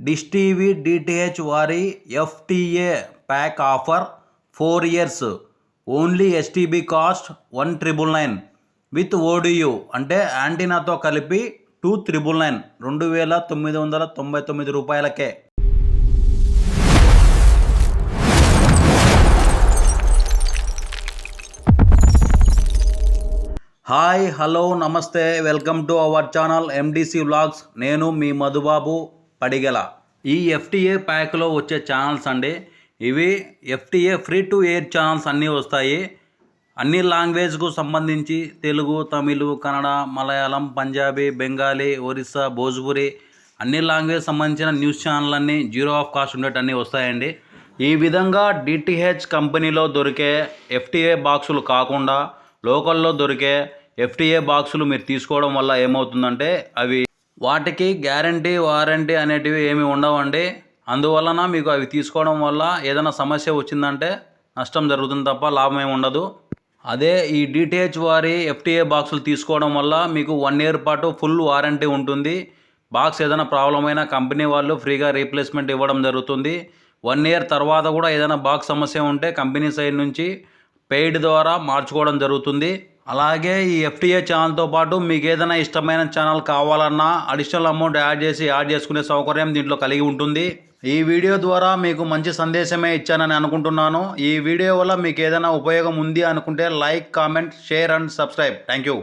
Dish TV DTH వారి FTA pack offer 4 years only STB cost 1999 with ODU అంటే యాంటీనాతో కలిపి 2999 2999 రూపాయలకే. హాయ్ హలో నమస్తే, welcome to our channel NDC vlogs. నేను మీ మధుబాబు పడిగల. ఈ ఎఫ్టీఏ ప్యాక్లో వచ్చే ఛానల్స్ అండి. ఇవి FTA free to air channels అన్నీ వస్తాయి. అన్ని లాంగ్వేజ్కు సంబంధించి తెలుగు, తమిళ్, కన్నడ, మలయాళం, పంజాబీ, బెంగాలీ, ఒరిస్సా, భోజ్పురి అన్ని లాంగ్వేజ్ సంబంధించిన న్యూస్ ఛానల్ అన్నీ జీరో ఆఫ్ కాస్ట్ ఉండేటన్నీ వస్తాయండి. ఈ విధంగా డిటిహెచ్ కంపెనీలో దొరికే ఎఫ్టీఏ బాక్సులు కాకుండా లోకల్లో దొరికే ఎఫ్టీఏ బాక్సులు మీరు తీసుకోవడం వల్ల ఏమవుతుందంటే అవి వాటికి గ్యారంటీ వారంటీ అనేటివి ఏమి ఉండవండి. అందువలన మీకు అవి తీసుకోవడం వల్ల ఏదైనా సమస్య వచ్చిందంటే నష్టం జరుగుతుంది తప్ప లాభం ఏమి ఉండదు. అదే ఈ డిటిహెచ్ వారి ఎఫ్టీఏ బాక్సులు తీసుకోవడం వల్ల మీకు 1 year పాటు ఫుల్ వారంటీ ఉంటుంది. బాక్స్ ఏదైనా ప్రాబ్లం అయినా కంపెనీ వాళ్ళు ఫ్రీగా రీప్లేస్మెంట్ ఇవ్వడం జరుగుతుంది. 1 year తర్వాత కూడా ఏదైనా బాక్స్ సమస్య ఉంటే కంపెనీ సైడ్ నుంచి పెయిడ్ ద్వారా మార్చుకోవడం జరుగుతుంది. అలాగే ఈ ఎఫ్టీఏ ఛానల్తో పాటు మీకు ఏదైనా ఇష్టమైన ఛానల్ కావాలన్నా అడిషనల్ అమౌంట్ యాడ్ చేసుకునే సౌకర్యం దీంట్లో కలిగి ఉంటుంది. ఈ వీడియో ద్వారా మీకు మంచి సందేశమే ఇచ్చానని అనుకుంటున్నాను. ఈ వీడియో వల్ల మీకు ఏదైనా ఉపయోగం ఉంది అనుకుంటే like, comment, share and subscribe. Thank you.